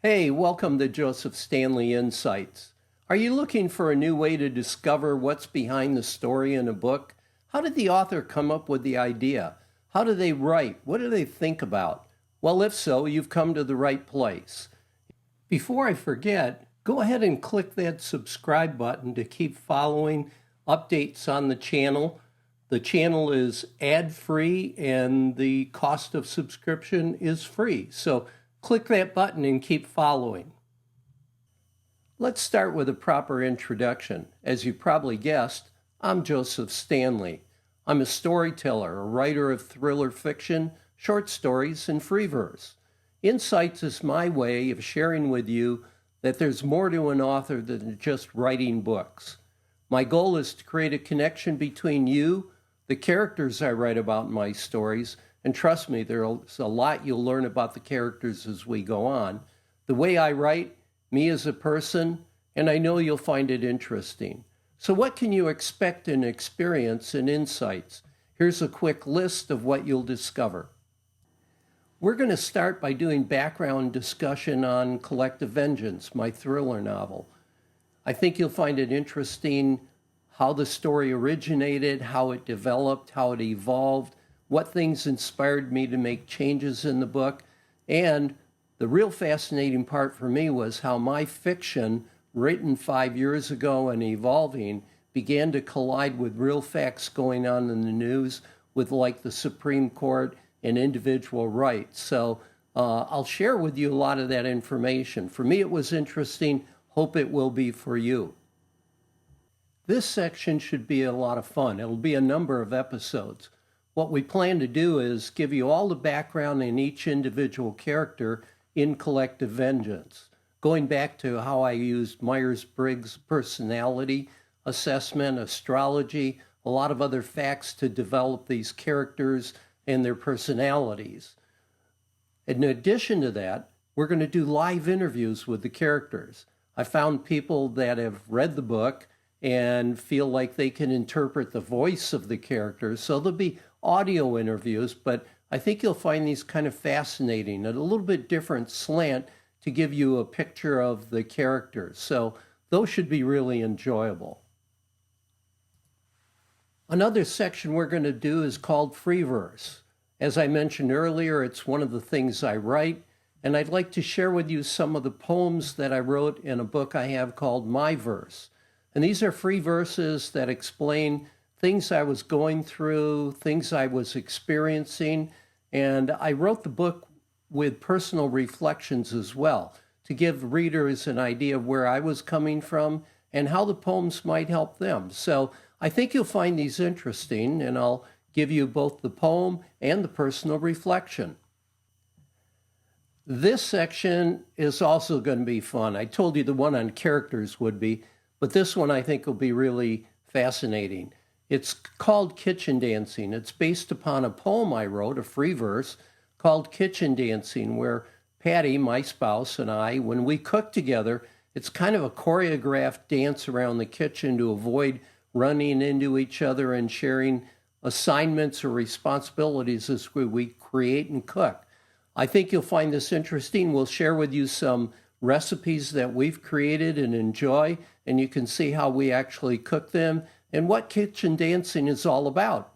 Hey, welcome to Joseph Stanley Insights. Are you looking for a new way to discover what's behind the story in a book? How did the author come up with the idea? How do they write? What do they think about? Well, if so, you've come to the right place. Before I forget, go ahead and click that subscribe button to keep following updates on the channel. The channel is ad-free and the cost of subscription is free. So click that button and keep following. Let's start with a proper introduction. As you probably guessed, I'm Joseph Stanley. I'm a storyteller, a writer of thriller fiction, short stories, and free verse. Insights is my way of sharing with you that there's more to an author than just writing books. My goal is to create a connection between you, the characters I write about in my stories, and trust me, there's a lot you'll learn about the characters as we go on, the way I write, me as a person, and I know you'll find it interesting. So what can you expect and experience in Insights? Here's a quick list of what you'll discover. We're going to start by doing background discussion on Collective Vengeance, my thriller novel. I think you'll find it interesting how the story originated, how it developed, how it evolved, what things inspired me to make changes in the book, and the real fascinating part for me was how my fiction, written 5 years ago and evolving, began to collide with real facts going on in the news with like the Supreme Court and individual rights. So I'll share with you a lot of that information. For me, it was interesting. Hope it will be for you. This section should be a lot of fun. It'll be a number of episodes. What we plan to do is give you all the background in each individual character in Collective Vengeance, going back to how I used Myers-Briggs personality assessment, astrology, a lot of other facts to develop these characters and their personalities. In addition to that, we're going to do live interviews with the characters. I found people that have read the book and feel like they can interpret the voice of the characters. So there'll be audio interviews, but I think you'll find these kind of fascinating and a little bit different slant to give you a picture of the characters. So those should be really enjoyable. Another section we're going to do is called free verse. As I mentioned earlier, it's one of the things I write, and I'd like to share with you some of the poems that I wrote in a book I have called My Verse. And these are free verses that explain things I was going through, things I was experiencing, and I wrote the book with personal reflections as well to give readers an idea of where I was coming from and how the poems might help them. So I think you'll find these interesting, and I'll give you both the poem and the personal reflection. This section is also going to be fun. I told you the one on characters would be, but this one I think will be really fascinating. It's called Kitchen Dancing. It's based upon a poem I wrote, a free verse, called Kitchen Dancing, where Patty, my spouse, and I, when we cook together, it's kind of a choreographed dance around the kitchen to avoid running into each other and sharing assignments or responsibilities as we create and cook. I think you'll find this interesting. We'll share with you some recipes that we've created and enjoy, and you can see how we actually cook them and what kitchen dancing is all about.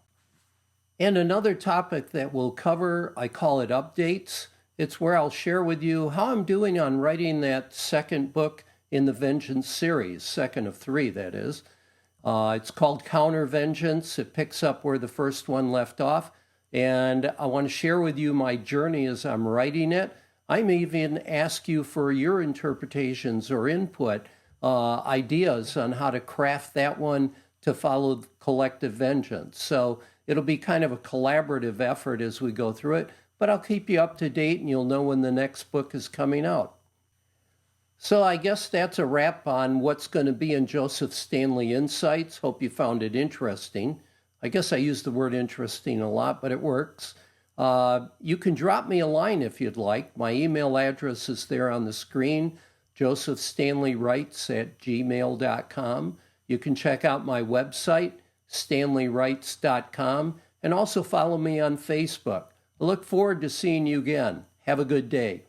And another topic that we'll cover, I call it updates. It's where I'll share with you how I'm doing on writing that second book in the Vengeance series, second of 3, that is. It's called Counter Vengeance. It picks up where the first one left off. And I want to share with you my journey as I'm writing it. I may even ask you for your interpretations or input, ideas on how to craft that one to follow Collective Vengeance. So it'll be kind of a collaborative effort as we go through it, but I'll keep you up to date and you'll know when the next book is coming out. So I guess that's a wrap on what's going to be in Joseph Stanley Insights. Hope you found it interesting. I guess I use the word interesting a lot, but it works. You can drop me a line if you'd like. My email address is there on the screen, josephstanleywrites@gmail.com. You can check out my website, stanleywrites.com, and also follow me on Facebook. I look forward to seeing you again. Have a good day.